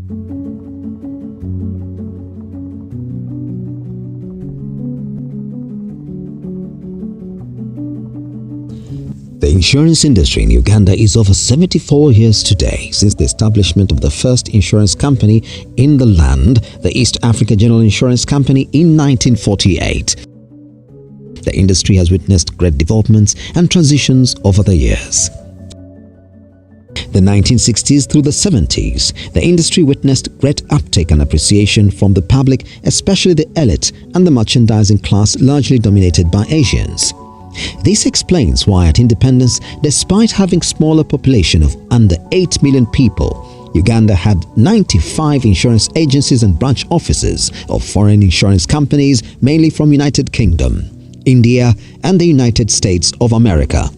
The insurance industry in Uganda is over 74 years today since the establishment of the first insurance company in the land, the East Africa General Insurance Company, in 1948. The industry has witnessed great developments and transitions over the years. The 1960s through the 70s, the industry witnessed great uptake and appreciation from the public, especially the elite and the merchandising class, largely dominated by Asians. This explains why at independence, despite having smaller population of under 8 million people, Uganda had 95 insurance agencies and branch offices of foreign insurance companies, mainly from United Kingdom, India and the United States of America.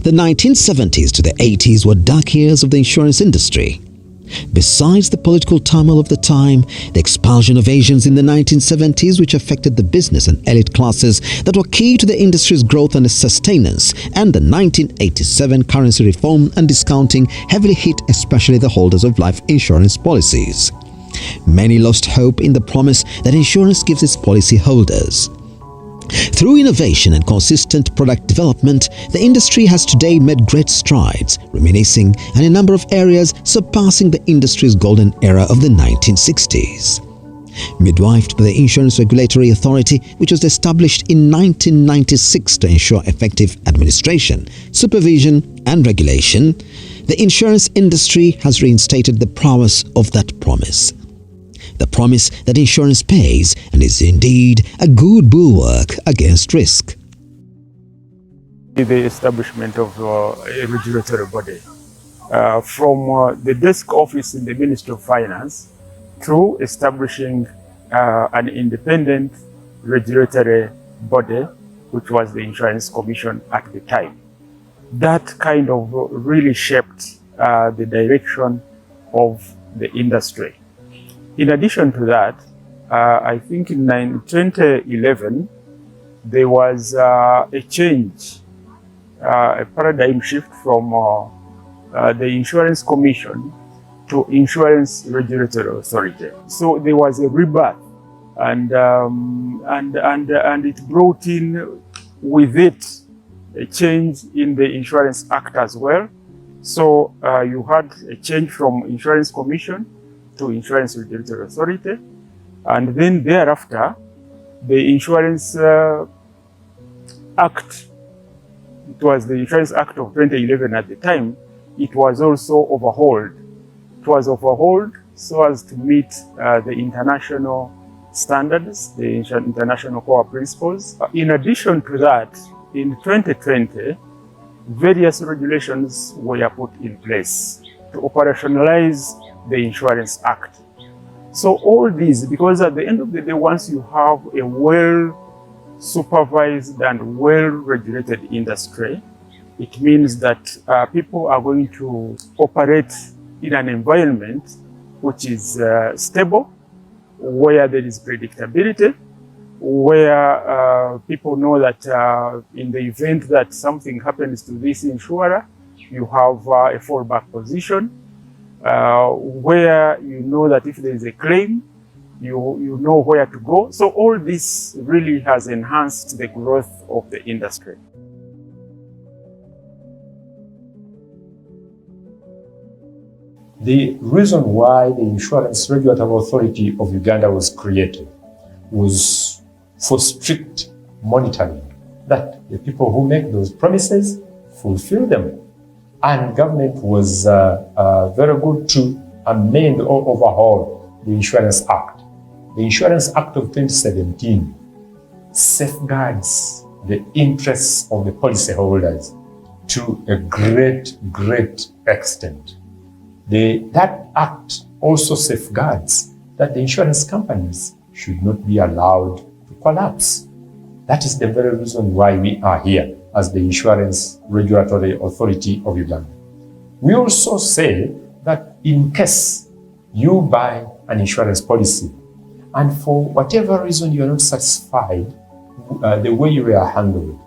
The 1970s to the 80s were dark years of the insurance industry. Besides the political turmoil of the time, the expulsion of Asians in the 1970s, which affected the business and elite classes that were key to the industry's growth and its sustenance, and the 1987 currency reform and discounting heavily hit especially the holders of life insurance policies. Many lost hope in the promise that insurance gives its policy holders. Through innovation and consistent product development, the industry has today made great strides, reminiscing in a number of areas surpassing the industry's golden era of the 1960s. Midwifed by the Insurance Regulatory Authority, which was established in 1996 to ensure effective administration, supervision and regulation, the insurance industry has reinstated the prowess of that promise. The promise that insurance pays and is indeed a good bulwark against risk. The establishment of a regulatory body from the desk office in the Ministry of Finance through establishing an independent regulatory body, which was the Insurance Commission at the time. That kind of really shaped the direction of the industry. In addition to that, I think in 2011, there was a change, a paradigm shift from the Insurance Commission to Insurance Regulatory Authority. So there was a rebirth, and it brought in with it a change in the Insurance Act as well. So you had a change from Insurance Commission to Insurance Regulatory Authority, and then thereafter, the Insurance Act, it was the Insurance Act of 2011 at the time, it was also overhauled. It was overhauled so as to meet the international standards, the international core principles. In addition to that, in 2020, various regulations were put in place to operationalize the Insurance Act. So all these, because at the end of the day, once you have a well-supervised and well-regulated industry, it means that people are going to operate in an environment which is stable, where there is predictability, where people know that in the event that something happens to this insurer, you have a fallback position, where you know that if there is a claim, you know where to go. So all this really has enhanced the growth of the industry. The reason why the Insurance Regulatory Authority of Uganda was created was for strict monitoring, that the people who make those promises fulfill them. And government was very good to amend or overhaul the Insurance Act. The Insurance Act of 2017 safeguards the interests of the policyholders to a great extent. That act also safeguards that the insurance companies should not be allowed to collapse. That is the very reason why we are here as the Insurance Regulatory Authority of Uganda. We also say that in case you buy an insurance policy and for whatever reason you are not satisfied the way you were handled,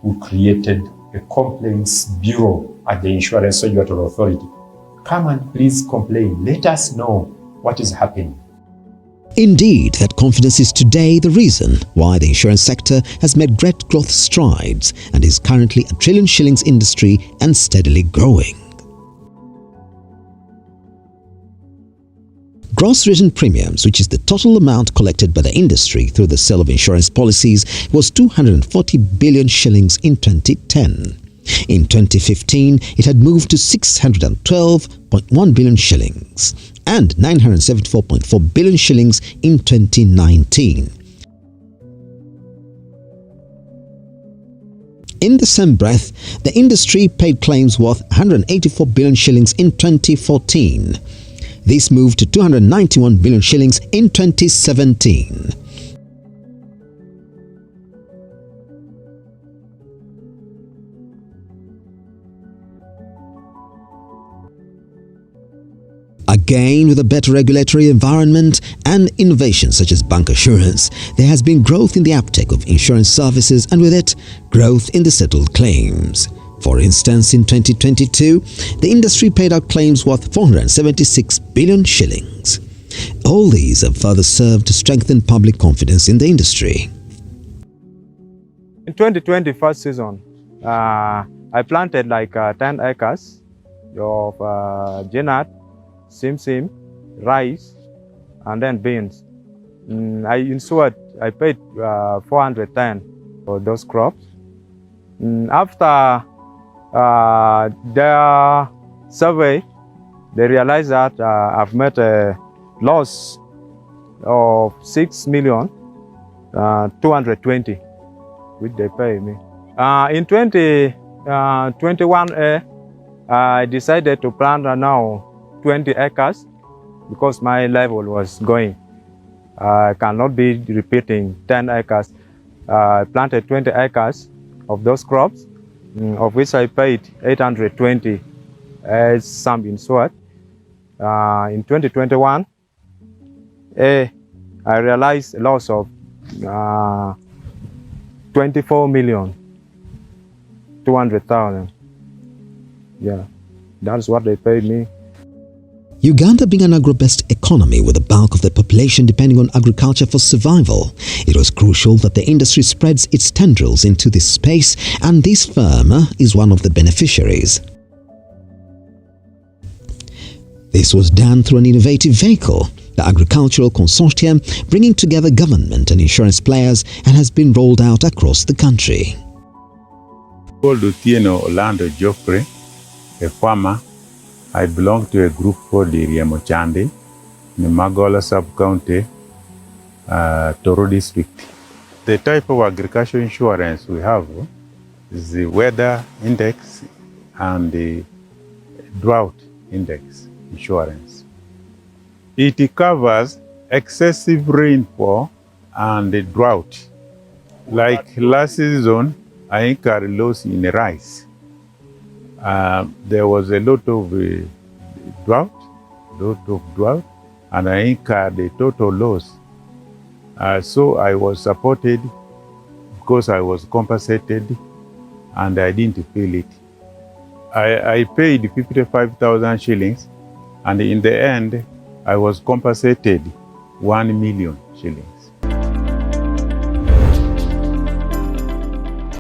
we created a complaints bureau at the Insurance Regulatory Authority. come and please complain. Let us know what is happening. Indeed, that confidence is today the reason why the insurance sector has made great growth strides and is currently a trillion shillings industry and steadily growing. Gross written premiums, which is the total amount collected by the industry through the sale of insurance policies, was 240 billion shillings in 2010. In 2015, it had moved to 612.1 billion shillings and 974.4 billion shillings in 2019. In the same breath, the industry paid claims worth 184 billion shillings in 2014. This moved to 291 billion shillings in 2017. Again, with a better regulatory environment and innovations such as bank assurance, there has been growth in the uptake of insurance services and with it, growth in the settled claims. For instance, in 2022, the industry paid out claims worth 476 billion shillings. All these have further served to strengthen public confidence in the industry. In 2020 first season, I planted like 10 acres of jenat, simsim, rice, and then beans. I paid 410 for those crops. After their survey, they realized that I've made a loss of 6,220,000, which they pay me. In 2021, I decided to plant now 20 acres because my level was going. I cannot be repeating 10 acres. I planted 20 acres of those crops, of which I paid 820 as sum insured. In 2021, I realized a loss of 24,200,000. Yeah, that's what they paid me. Uganda being an agro-based economy with the bulk of the population depending on agriculture for survival, it was crucial that the industry spreads its tendrils into this space, and this firm is one of the beneficiaries. This was done through an innovative vehicle, the Agricultural Consortium, bringing together government and insurance players, and has been rolled out across the country. Called Otieno Orlando Joffrey, a farmer. I belong to a group called the Riemochande in the Magola sub-county, Toro district. The type of agricultural insurance we have is the weather index and the drought index insurance. It covers excessive rainfall and the drought. Like last season, I incurred loss in rice. There was a lot of drought, and I incurred a total loss. So I was supported because I was compensated, and I didn't feel it. I paid 55,000 shillings, and in the end, I was compensated 1 million shillings.